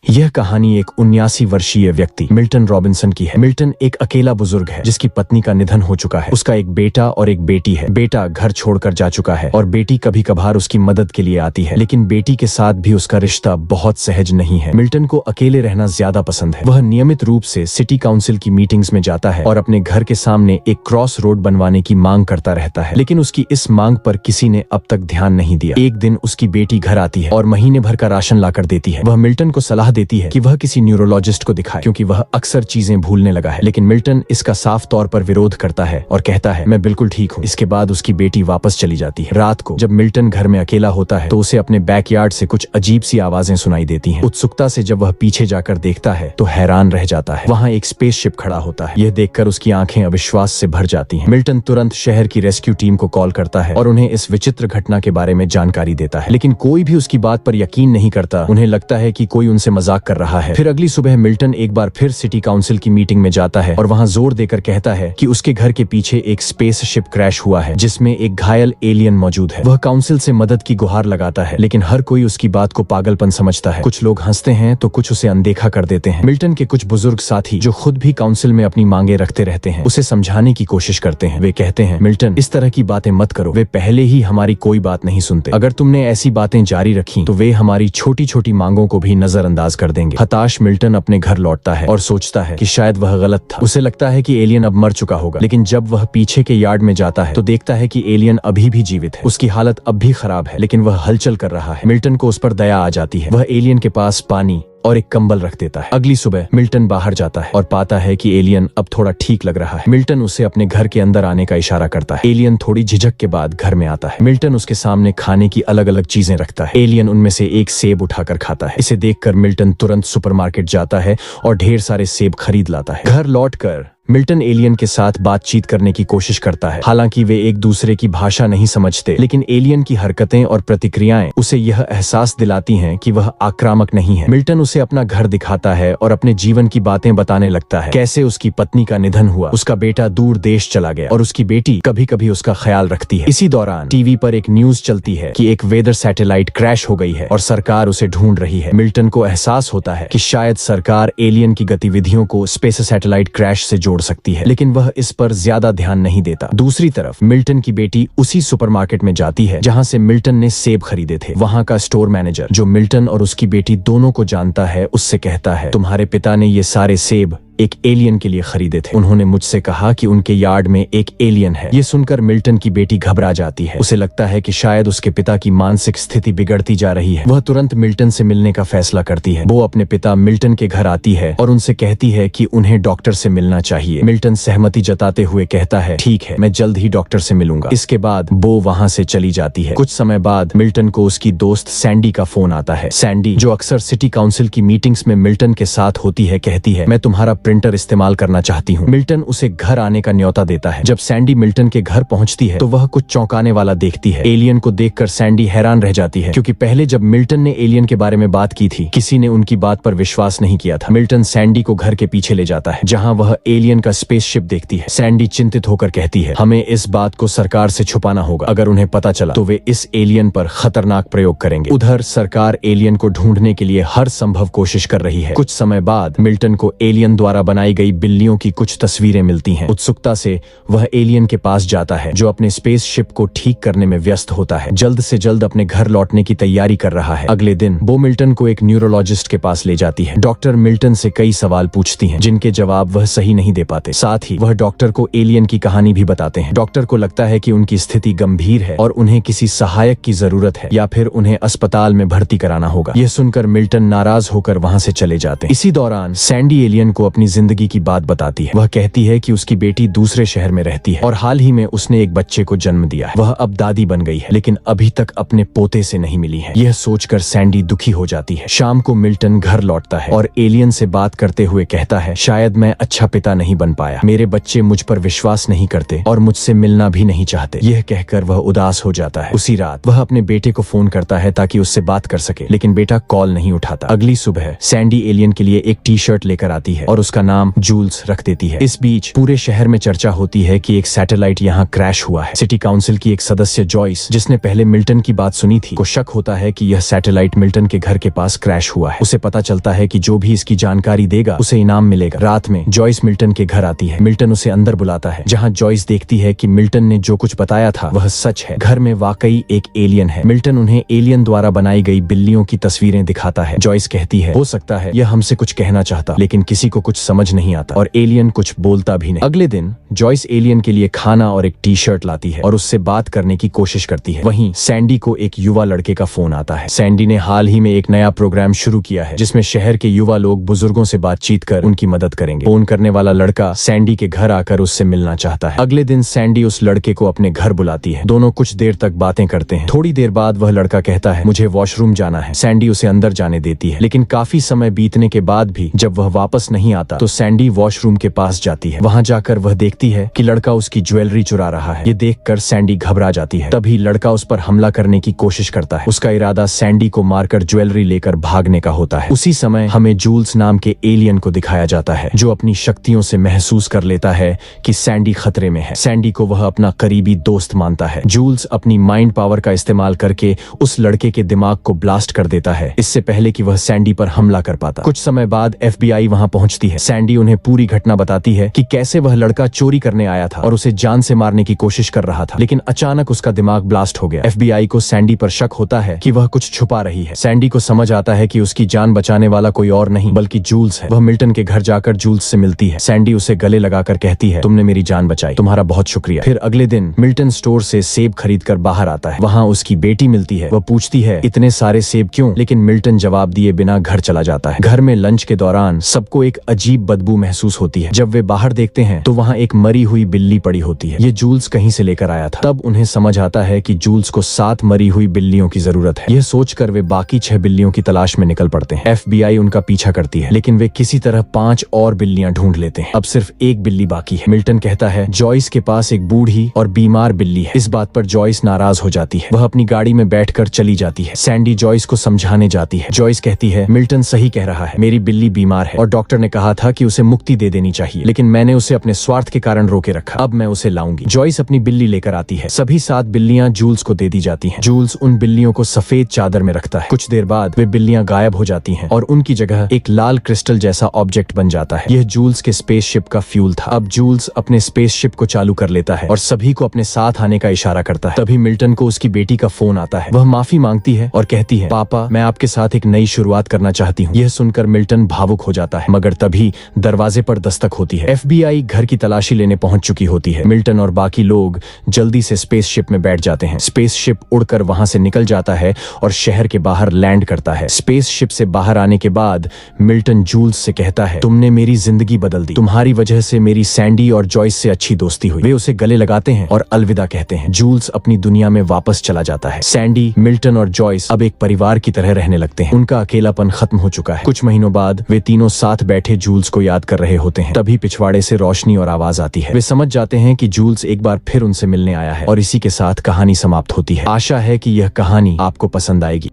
यह कहानी एक 79 वर्षीय व्यक्ति मिल्टन रॉबिन्सन की है। मिल्टन एक अकेला बुजुर्ग है जिसकी पत्नी का निधन हो चुका है। उसका एक बेटा और एक बेटी है। बेटा घर छोड़कर जा चुका है और बेटी कभी कभार उसकी मदद के लिए आती है, लेकिन बेटी के साथ भी उसका रिश्ता बहुत सहज नहीं है। मिल्टन को अकेले रहना ज्यादा पसंद है। वह नियमित रूप से सिटी काउंसिल की मीटिंग्स में जाता है और अपने घर के सामने एक क्रॉस रोड बनवाने की मांग करता रहता है, लेकिन उसकी इस मांग पर किसी ने अब तक ध्यान नहीं दिया। एक दिन उसकी बेटी घर आती है और महीने भर का राशन लाकर देती है। वह मिल्टन को सलाह देती है कि वह किसी न्यूरोलॉजिस्ट को दिखाए क्योंकि वह अक्सर चीजें भूलने लगा है, लेकिन मिल्टन इसका साफ तौर पर विरोध करता है और कहता है मैं बिल्कुल ठीक हूँ। इसके बाद उसकी बेटी वापस चली जाती है। रात को जब मिल्टन घर में अकेला होता है तो उसे अपने बैकयार्ड से कुछ अजीब सी आवाजें सुनाई देती हैं। उत्सुकता से जब वह पीछे जाकर देखता है तो हैरान रह जाता है। वहाँ एक स्पेसशिप खड़ा होता है। यह देखकर उसकी आंखें अविश्वास से भर जाती हैं। मिल्टन तुरंत शहर की रेस्क्यू टीम को कॉल करता है और उन्हें इस विचित्र घटना के बारे में जानकारी देता है, लेकिन कोई भी उसकी बात पर यकीन नहीं करता। उन्हें लगता है कि कोई उनसे मजाक कर रहा है। फिर अगली सुबह मिल्टन एक बार फिर सिटी काउंसिल की मीटिंग में जाता है और वहां जोर देकर कहता है कि उसके घर के पीछे एक स्पेसशिप क्रैश हुआ है जिसमें एक घायल एलियन मौजूद है। वह काउंसिल से मदद की गुहार लगाता है, लेकिन हर कोई उसकी बात को पागलपन समझता है। कुछ लोग हंसते हैं तो कुछ उसे अनदेखा कर देते हैं। मिल्टन के कुछ बुजुर्ग साथी जो खुद भी काउंसिल में अपनी मांगे रखते रहते हैं उसे समझाने की कोशिश करते हैं। वे कहते हैं मिल्टन इस तरह की बातें मत करो, वे पहले ही हमारी कोई बात नहीं सुनते। अगर तुमने ऐसी बातें जारी रखी तो वे हमारी छोटी छोटी मांगों को भी नजरअंदाज कर देंगे। हताश मिल्टन अपने घर लौटता है और सोचता है कि शायद वह गलत था। उसे लगता है कि एलियन अब मर चुका होगा, लेकिन जब वह पीछे के यार्ड में जाता है तो देखता है कि एलियन अभी भी जीवित है। उसकी हालत अब भी खराब है, लेकिन वह हलचल कर रहा है। मिल्टन को उस पर दया आ जाती है। वह एलियन के पास पानी और एक कंबल रख देता है। अगली सुबह मिल्टन बाहर जाता है और पाता है कि एलियन अब थोड़ा ठीक लग रहा है। मिल्टन उसे अपने घर के अंदर आने का इशारा करता है। एलियन थोड़ी झिझक के बाद घर में आता है। मिल्टन उसके सामने खाने की अलग अलग चीजें रखता है। एलियन उनमें से एक सेब उठाकर खाता है। इसे देखकर मिल्टन तुरंत सुपरमार्केट जाता है और ढेर सारे सेब खरीद लाता है। घर लौटकर मिल्टन एलियन के साथ बातचीत करने की कोशिश करता है। हालांकि वे एक दूसरे की भाषा नहीं समझते, लेकिन एलियन की हरकतें और प्रतिक्रियाएं उसे यह एहसास दिलाती हैं कि वह आक्रामक नहीं है। मिल्टन उसे अपना घर दिखाता है और अपने जीवन की बातें बताने लगता है, कैसे उसकी पत्नी का निधन हुआ, उसका बेटा दूर देश चला गया और उसकी बेटी कभी कभी उसका ख्याल रखती है। इसी दौरान टीवी पर एक न्यूज चलती है कि एक वेदर सैटेलाइट क्रैश हो गई है और सरकार उसे ढूंढ रही है। मिल्टन को एहसास होता है कि शायद सरकार एलियन की गतिविधियों को स्पेस सैटेलाइट क्रैश से जोड़ सकती है, लेकिन वह इस पर ज्यादा ध्यान नहीं देता। दूसरी तरफ मिल्टन की बेटी उसी सुपरमार्केट में जाती है जहां से मिल्टन ने सेब खरीदे थे। वहां का स्टोर मैनेजर, जो मिल्टन और उसकी बेटी दोनों को जानता है, उससे कहता है तुम्हारे पिता ने ये सारे सेब एक एलियन के लिए खरीदे थे। उन्होंने मुझसे कहा कि उनके यार्ड में एक एलियन है। ये सुनकर मिल्टन की बेटी घबरा जाती है। उसे लगता है कि शायद उसके पिता की मानसिक स्थिति बिगड़ती जा रही है। वह तुरंत मिल्टन से मिलने का फैसला करती है। वो अपने पिता मिल्टन के घर आती है और उनसे कहती है कि उन्हें डॉक्टर से मिलना चाहिए। मिल्टन सहमति जताते हुए कहता है ठीक है, मैं जल्द ही डॉक्टर से मिलूंगा। इसके बाद वो वहाँ से चली जाती है। कुछ समय बाद मिल्टन को उसकी दोस्त सैंडी का फोन आता है। सैंडी, जो अक्सर सिटी काउंसिल की मीटिंग्स में मिल्टन के साथ होती है, कहती है मैं तुम्हारा प्रिंटर इस्तेमाल करना चाहती हूँ। मिल्टन उसे घर आने का न्योता देता है। जब सैंडी मिल्टन के घर पहुंचती है तो वह कुछ चौंकाने वाला देखती है। एलियन को देखकर सैंडी हैरान रह जाती है, क्योंकि पहले जब मिल्टन ने एलियन के बारे में बात की थी किसी ने उनकी बात पर विश्वास नहीं किया था। मिल्टन सैंडी को घर के पीछे ले जाता है जहाँ वह एलियन का स्पेसशिप देखती है। सैंडी चिंतित होकर कहती है हमें इस बात को सरकार से छुपाना होगा। अगर उन्हें पता चला तो वे इस एलियन पर खतरनाक प्रयोग करेंगे। उधर सरकार एलियन को ढूंढने के लिए हर संभव कोशिश कर रही है। कुछ समय बाद मिल्टन को एलियन द्वारा बनाई गई बिल्लियों की कुछ तस्वीरें मिलती हैं। उत्सुकता से वह एलियन के पास जाता है जो अपने स्पेसशिप को ठीक करने में व्यस्त होता है। जल्द से जल्द अपने घर लौटने की तैयारी कर रहा है। अगले दिन वो मिल्टन को एक न्यूरोलॉजिस्ट के पास ले जाती है। डॉक्टर मिल्टन से कई सवाल पूछती हैं जिनके जवाब वह सही नहीं दे पाते। साथ ही वह डॉक्टर को एलियन की कहानी भी बताते हैं। डॉक्टर को लगता है कि उनकी स्थिति गंभीर है और उन्हें किसी सहायक की जरूरत है या फिर उन्हें अस्पताल में भर्ती कराना होगा। यह सुनकर मिल्टन नाराज होकर वहां से चले जाते हैं। इसी दौरान सैंडी एलियन को अपनी जिंदगी की बात बताती है। वह कहती है कि उसकी बेटी दूसरे शहर में रहती है और हाल ही में उसने एक बच्चे को जन्म दिया है। वह अब दादी बन गई है, लेकिन अभी तक अपने पोते से नहीं मिली है। यह सोचकर सैंडी दुखी हो जाती है। शाम को मिल्टन घर लौटता है और एलियन से बात करते हुए कहता है शायद मैं अच्छा पिता नहीं बन पाया। मेरे बच्चे मुझ पर विश्वास नहीं करते और मुझसे मिलना भी नहीं चाहते। यह कहकर वह उदास हो जाता है। उसी रात वह अपने बेटे को फोन करता है ताकि उससे बात कर सके, लेकिन बेटा कॉल नहीं उठाता। अगली सुबह सैंडी एलियन के लिए एक टी शर्ट लेकर आती है और उसका नाम जूल्स रख देती है। इस बीच पूरे शहर में चर्चा होती है कि एक सैटेलाइट यहाँ क्रैश हुआ है। सिटी काउंसिल की एक सदस्य जॉयस, जिसने पहले मिल्टन की बात सुनी थी, को शक होता है कि यह सैटेलाइट मिल्टन के घर के पास क्रैश हुआ है। उसे पता चलता है कि जो भी इसकी जानकारी देगा उसे इनाम मिलेगा। रात में जॉयस मिल्टन के घर आती है। मिल्टन उसे अंदर बुलाता है, जहाँ जॉयस देखती है कि मिल्टन ने जो कुछ बताया था वह सच है। घर में वाकई एक एलियन है। मिल्टन उन्हें एलियन द्वारा बनाई गई बिल्लियों की तस्वीरें दिखाता है। जॉयस कहती है, हो सकता है यह हमसे कुछ कहना चाहता, लेकिन किसी को कुछ समझ नहीं आता और एलियन कुछ बोलता भी नहीं। अगले दिन जॉयस एलियन के लिए खाना और एक टी शर्ट लाती है और उससे बात करने की कोशिश करती है। वहीं सैंडी को एक युवा लड़के का फोन आता है। सैंडी ने हाल ही में एक नया प्रोग्राम शुरू किया है जिसमें शहर के युवा लोग बुजुर्गों से बातचीत कर उनकी मदद करेंगे। फोन करने वाला लड़का सैंडी के घर आकर उससे मिलना चाहता है। अगले दिन सैंडी उस लड़के को अपने घर बुलाती है। दोनों कुछ देर तक बातें करते हैं। थोड़ी देर बाद वह लड़का कहता है, मुझे वॉशरूम जाना है। सैंडी उसे अंदर जाने देती है, लेकिन काफी समय बीतने के बाद भी जब वह वापस नहीं आता तो सैंडी वॉशरूम के पास जाती है। वहां जाकर वह देखती है कि लड़का उसकी ज्वेलरी चुरा रहा है। ये देखकर सैंडी घबरा जाती है। तभी लड़का उस पर हमला करने की कोशिश करता है। उसका इरादा सैंडी को मारकर ज्वेलरी लेकर भागने का होता है। उसी समय हमें जूल्स नाम के एलियन को दिखाया जाता है, जो अपनी शक्तियों से महसूस कर लेता है कि सैंडी खतरे में है। सैंडी को वह अपना करीबी दोस्त मानता है। जूल्स अपनी माइंड पावर का इस्तेमाल करके उस लड़के के दिमाग को ब्लास्ट कर देता है, इससे पहले कि वह सैंडी पर हमला कर पाता। कुछ समय बाद FBI वहां पहुंचती है। सैंडी उन्हें पूरी घटना बताती है कि कैसे वह लड़का चोरी करने आया था और उसे जान से मारने की कोशिश कर रहा था, लेकिन अचानक उसका दिमाग ब्लास्ट हो गया। FBI को सैंडी पर शक होता है कि वह कुछ छुपा रही है। सैंडी को समझ आता है कि उसकी जान बचाने वाला कोई और नहीं बल्कि जूल्स है। वह मिल्टन के घर जाकर जूल्स से मिलती है। सैंडी उसे गले लगाकर कहती है, तुमने मेरी जान बचाई, तुम्हारा बहुत शुक्रिया। फिर अगले दिन मिल्टन स्टोर से सेब खरीद कर बाहर आता है। वहाँ उसकी बेटी मिलती है। वह पूछती है, इतने सारे सेब क्यों? लेकिन मिल्टन जवाब दिए बिना घर चला जाता है। घर में लंच के दौरान सबको एक अजीब बदबू महसूस होती है। जब वे बाहर देखते हैं तो वहाँ एक मरी हुई बिल्ली पड़ी होती है। ये जूल्स कहीं से लेकर आया था। तब उन्हें समझ आता है कि जूल्स को 7 मरी हुई बिल्लियों की जरूरत है। यह सोचकर वे बाकी 6 बिल्लियों की तलाश में निकल पड़ते हैं। FBI उनका पीछा करती है, लेकिन वे किसी तरह 5 और बिल्लियां ढूंढ लेते हैं। अब सिर्फ एक बिल्ली बाकी है। मिल्टन कहता है, जॉयस के पास एक बूढ़ी और बीमार बिल्ली है। इस बात पर जॉयस नाराज हो जाती है। वह अपनी गाड़ी में बैठकर चली जाती है। सैंडी जॉयस को समझाने जाती है। जॉयस कहती है, मिल्टन सही कह रहा है, मेरी बिल्ली बीमार है और डॉक्टर ने कहा था कि उसे मुक्ति दे देनी चाहिए, लेकिन मैंने उसे अपने स्वार्थ के कारण रोके रखा। अब मैं उसे लाऊंगी। जॉयस अपनी बिल्ली लेकर आती है। सभी 7 बिल्लियां जूल्स को दे दी जाती हैं। जूल्स उन बिल्लियों को सफेद चादर में रखता है। कुछ देर बाद वे बिल्लियां गायब हो जाती हैं और उनकी जगह एक लाल क्रिस्टल जैसा ऑब्जेक्ट बन जाता है। यह जूल्स के स्पेसशिप का फ्यूल था। अब जूल्स अपने स्पेसशिप को चालू कर लेता है और सभी को अपने साथ आने का इशारा करता है। तभी मिल्टन को उसकी बेटी का फोन आता है। वह माफी मांगती है और कहती है, पापा, मैं आपके साथ एक नई शुरुआत करना चाहती हूँ। यह सुनकर मिल्टन भावुक हो जाता है, मगर तभी दरवाजे पर दस्तक होती है। FBI घर की तलाशी लेने पहुंच चुकी होती है। मिल्टन और बाकी लोग जल्दी से स्पेसशिप में बैठ जाते हैं। स्पेसशिप उड़कर वहां से निकल जाता है और शहर के बाहर लैंड करता है। स्पेसशिप से बाहर आने के बाद मिल्टन जूल्स से कहता है, तुमने मेरी जिंदगी बदल दी। तुम्हारी वजह से मेरी सैंडी और जॉयस से अच्छी दोस्ती हुई। वे उसे गले लगाते हैं और अलविदा कहते हैं। जूल्स अपनी दुनिया में वापस चला जाता है। सैंडी, मिल्टन और जॉयस अब एक परिवार की तरह रहने लगते हैं। उनका अकेलापन खत्म हो चुका है। कुछ महीनों बाद वे तीनों साथ बैठे जूल्स को याद कर रहे होते हैं। तभी पिछवाड़े से रोशनी और आवाज आती है। वे समझ जाते हैं कि जूल्स एक बार फिर उनसे मिलने आया है और इसी के साथ कहानी समाप्त होती है। आशा है कि यह कहानी आपको पसंद आएगी।